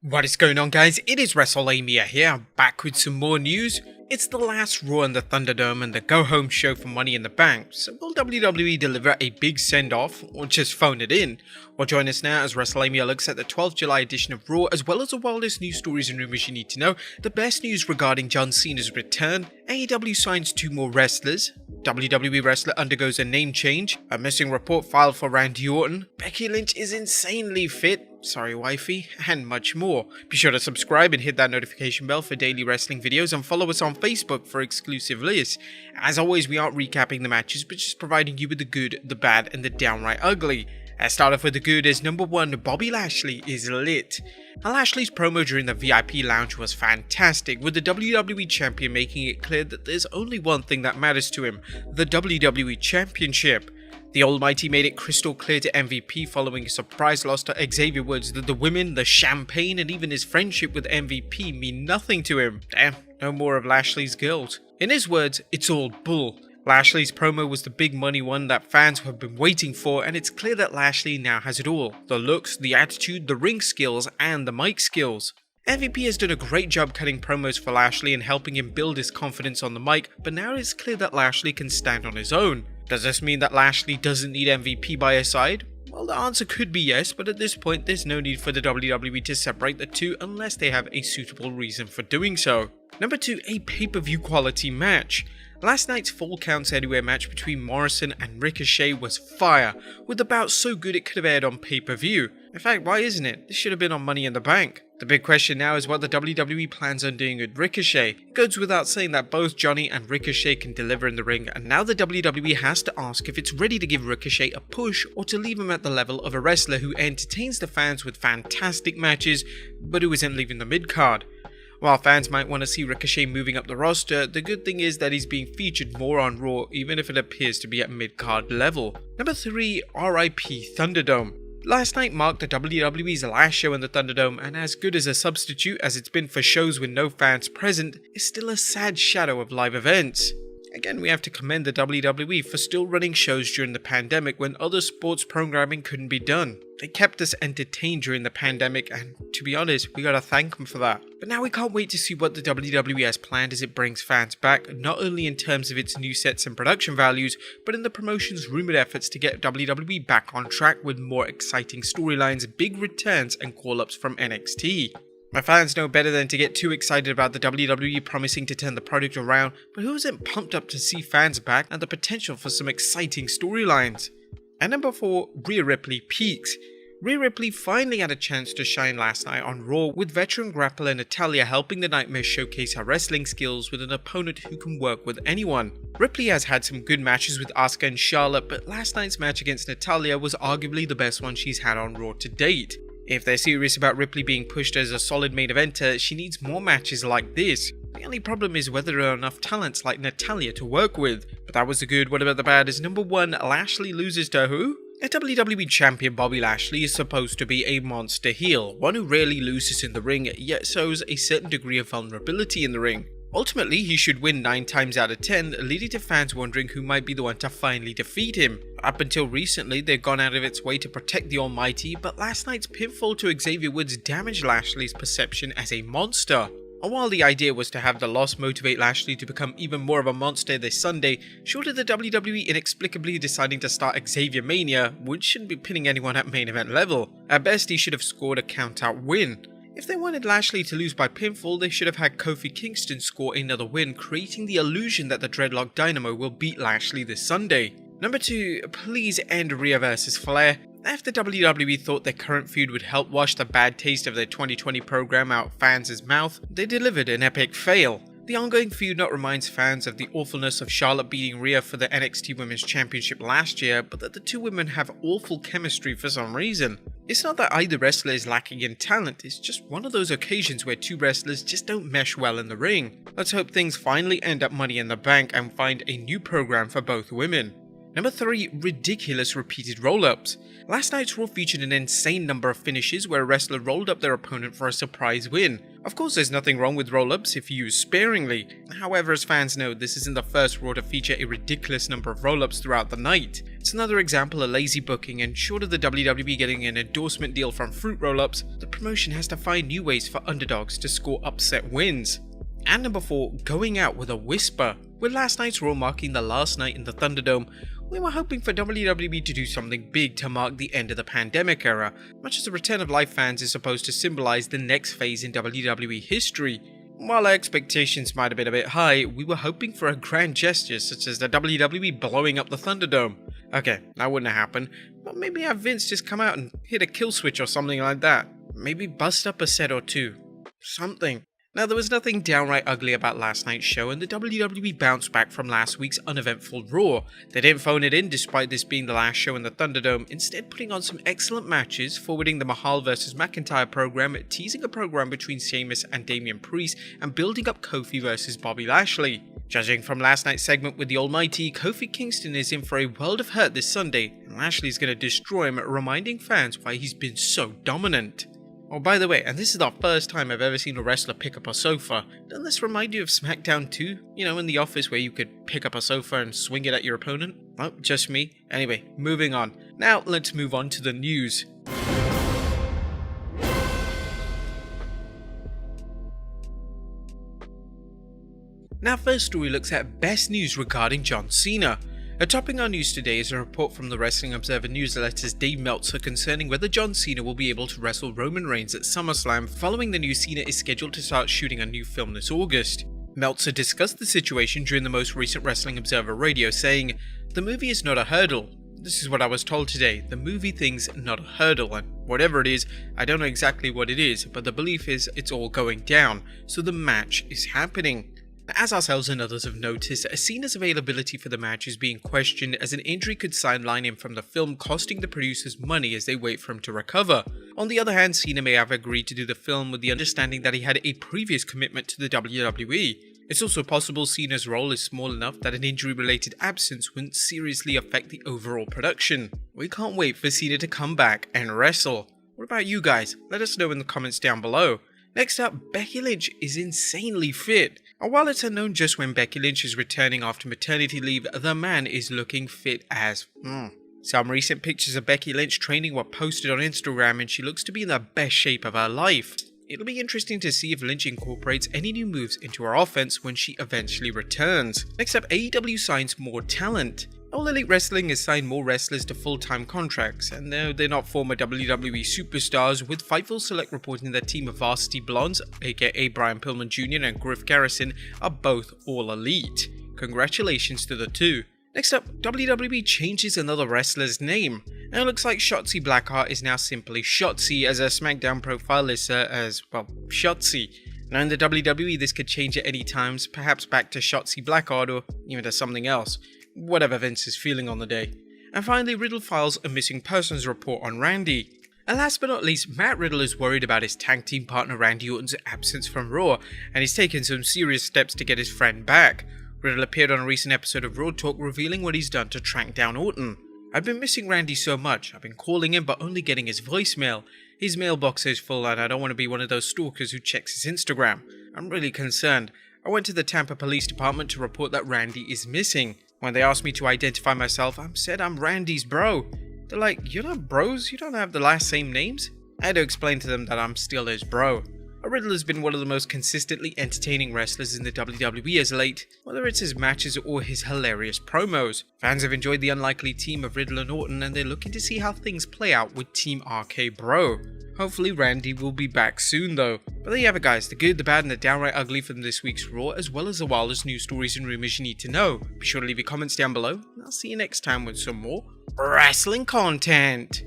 What is going on, guys? It is Wrestlelamia here, back with some more news. It's the last Raw in the Thunderdome and the go-home show for Money in the Bank, so will WWE deliver a big send-off, or just phone it in? Well, join us now as Wrestlelamia looks at the 12th July edition of Raw, as well as the wildest news stories and rumors you need to know, the best news regarding John Cena's return, AEW signs 2 more wrestlers, WWE wrestler undergoes a name change, a missing report filed for Randy Orton, Becky Lynch is insanely fit, sorry wifey, and much more. Be sure to subscribe and hit that notification bell for daily wrestling videos and follow us on Facebook for exclusive lists. As always, we aren't recapping the matches but just providing you with the good, the bad and the downright ugly. Let's start off with the good as number 1, Bobby Lashley is lit. Now, Lashley's promo during the VIP lounge was fantastic, with the WWE Champion making it clear that there's only one thing that matters to him, the WWE Championship. The Almighty made it crystal clear to MVP following a surprise loss to Xavier Woods that the women, the champagne and even his friendship with MVP mean nothing to him. Damn, no more of Lashley's guilt. In his words, it's all bull. Lashley's promo was the big money one that fans have been waiting for, and it's clear that Lashley now has it all. The looks, the attitude, the ring skills and the mic skills. MVP has done a great job cutting promos for Lashley and helping him build his confidence on the mic, but now it's clear that Lashley can stand on his own. Does this mean that Lashley doesn't need MVP by his side? Well, the answer could be yes, but at this point there's no need for the WWE to separate the two unless they have a suitable reason for doing so. Number 2, a pay-per-view quality match. Last night's Full Counts Anywhere match between Morrison and Ricochet was fire, with the bout so good it could have aired on pay-per-view. In fact, why isn't it? This should have been on Money in the Bank. The big question now is what the WWE plans on doing with Ricochet. It goes without saying that both Johnny and Ricochet can deliver in the ring, and now the WWE has to ask if it's ready to give Ricochet a push or to leave him at the level of a wrestler who entertains the fans with fantastic matches, but who isn't leaving the mid-card. While fans might want to see Ricochet moving up the roster, the good thing is that he's being featured more on Raw even if it appears to be at mid-card level. Number 3, RIP Thunderdome. Last night marked the WWE's last show in the Thunderdome, and as good as a substitute as it's been for shows with no fans present, it's still a sad shadow of live events. Again, we have to commend the WWE for still running shows during the pandemic when other sports programming couldn't be done. They kept us entertained during the pandemic, and to be honest, we gotta thank them for that. But now we can't wait to see what the WWE has planned as it brings fans back, not only in terms of its new sets and production values, but in the promotion's rumored efforts to get WWE back on track with more exciting storylines, big returns, and call-ups from NXT. My fans know better than to get too excited about the WWE promising to turn the product around, but who isn't pumped up to see fans back and the potential for some exciting storylines? And number 4, Rhea Ripley peaks. Rhea Ripley finally had a chance to shine last night on Raw, with veteran grappler Natalya helping the Nightmare showcase her wrestling skills with an opponent who can work with anyone. Ripley has had some good matches with Asuka and Charlotte, but last night's match against Natalya was arguably the best one she's had on Raw to date. If they're serious about Ripley being pushed as a solid main eventer, she needs more matches like this. The only problem is whether there are enough talents like Natalya to work with. But that was the good. What about the bad? Is number 1, Lashley loses to who? A WWE champion Bobby Lashley is supposed to be a monster heel, one who rarely loses in the ring, yet shows a certain degree of vulnerability in the ring. Ultimately, he should win 9 times out of 10, leading to fans wondering who might be the one to finally defeat him. Up until recently, they've gone out of its way to protect the Almighty, but last night's pinfall to Xavier Woods damaged Lashley's perception as a monster. And while the idea was to have the loss motivate Lashley to become even more of a monster this Sunday, short of the WWE inexplicably deciding to start Xavier Mania, Woods shouldn't be pinning anyone at main event level. At best, he should have scored a count-out win. If they wanted Lashley to lose by pinfall, they should have had Kofi Kingston score another win, creating the illusion that the Dreadlock Dynamo will beat Lashley this Sunday. Number 2, please end Rhea vs Flair. After WWE thought their current feud would help wash the bad taste of their 2020 program out fans' mouth, they delivered an epic fail. The ongoing feud not reminds fans of the awfulness of Charlotte beating Rhea for the NXT Women's Championship last year, but that the two women have awful chemistry for some reason. It's not that either wrestler is lacking in talent, it's just one of those occasions where two wrestlers just don't mesh well in the ring. Let's hope things finally end up Money in the Bank and find a new program for both women. Number 3, ridiculous repeated roll-ups. Last night's Raw featured an insane number of finishes where a wrestler rolled up their opponent for a surprise win. Of course, there's nothing wrong with roll-ups if used sparingly. However, as fans know, this isn't the first Raw to feature a ridiculous number of roll-ups throughout the night. It's another example of lazy booking, and short of the WWE getting an endorsement deal from Fruit Roll-ups, the promotion has to find new ways for underdogs to score upset wins. And number 4, going out with a whisper. With last night's Raw marking the last night in the Thunderdome, we were hoping for WWE to do something big to mark the end of the pandemic era, much as the return of live fans is supposed to symbolize the next phase in WWE history. While our expectations might have been a bit high, we were hoping for a grand gesture such as the WWE blowing up the Thunderdome. Okay, that wouldn't have happened, but maybe have Vince just come out and hit a kill switch or something like that. Maybe bust up a set or two. Something. Now, there was nothing downright ugly about last night's show, and the WWE bounced back from last week's uneventful Raw. They didn't phone it in despite this being the last show in the Thunderdome, instead putting on some excellent matches, forwarding the Mahal vs McIntyre program, teasing a program between Sheamus and Damian Priest, and building up Kofi vs Bobby Lashley. Judging from last night's segment with the Almighty, Kofi Kingston is in for a world of hurt this Sunday, and Lashley's going to destroy him, reminding fans why he's been so dominant. Oh, by the way, and this is the first time I've ever seen a wrestler pick up a sofa. Doesn't this remind you of SmackDown 2? You know, in The Office where you could pick up a sofa and swing it at your opponent? Oh, just me? Anyway, moving on. Now, let's move on to the news. Now, first story looks at best news regarding John Cena. Topping our news today is a report from the Wrestling Observer newsletter's Dave Meltzer concerning whether John Cena will be able to wrestle Roman Reigns at SummerSlam following the news Cena is scheduled to start shooting a new film this August. Meltzer discussed the situation during the most recent Wrestling Observer radio, saying, "The movie is not a hurdle. This is what I was told today. The movie thing's not a hurdle, and whatever it is, I don't know exactly what it is, but the belief is it's all going down, so the match is happening." As ourselves and others have noticed, Cena's availability for the match is being questioned as an injury could sideline him from the film, costing the producers money as they wait for him to recover. On the other hand, Cena may have agreed to do the film with the understanding that he had a previous commitment to the WWE. It's also possible Cena's role is small enough that an injury-related absence wouldn't seriously affect the overall production. We can't wait for Cena to come back and wrestle. What about you guys? Let us know in the comments down below. Next up, Becky Lynch is insanely fit. And while it's unknown just when Becky Lynch is returning after maternity leave, the man is looking fit as Some recent pictures of Becky Lynch training were posted on Instagram, and she looks to be in the best shape of her life. It'll be interesting to see if Lynch incorporates any new moves into her offense when she eventually returns. Next up, AEW signs more talent. All Elite Wrestling has signed more wrestlers to full-time contracts, and no, they're not former WWE superstars, with Fightful Select reporting that team of Varsity Blondes, aka Brian Pillman Jr. and Griff Garrison, are both all elite. Congratulations to the two. Next up, WWE changes another wrestler's name. Now it looks like Shotzi Blackheart is now simply Shotzi, as her SmackDown profile lists her as, well, Shotzi. Now in the WWE this could change at any times, perhaps back to Shotzi Blackheart or even to something else. Whatever Vince is feeling on the day. And finally, Riddle files a missing persons report on Randy. And last but not least, Matt Riddle is worried about his tag team partner Randy Orton's absence from Raw, and he's taken some serious steps to get his friend back. Riddle appeared on a recent episode of Raw Talk revealing what he's done to track down Orton. "I've been missing Randy so much. I've been calling him but only getting his voicemail. His mailbox is full and I don't want to be one of those stalkers who checks his Instagram. I'm really concerned. I went to the Tampa Police Department to report that Randy is missing. When they asked me to identify myself, I said I'm Randy's bro. They're like, you're not bros? You don't have the last same names?" I had to explain to them that I'm still his bro. Riddle has been one of the most consistently entertaining wrestlers in the WWE as late, whether it's his matches or his hilarious promos. Fans have enjoyed the unlikely team of Riddle and Orton, and they're looking to see how things play out with Team RK Bro. Hopefully Randy will be back soon though. But there you have it guys, the good, the bad and the downright ugly from this week's Raw, as well as the wildest news stories and rumors you need to know. Be sure to leave your comments down below, and I'll see you next time with some more wrestling content.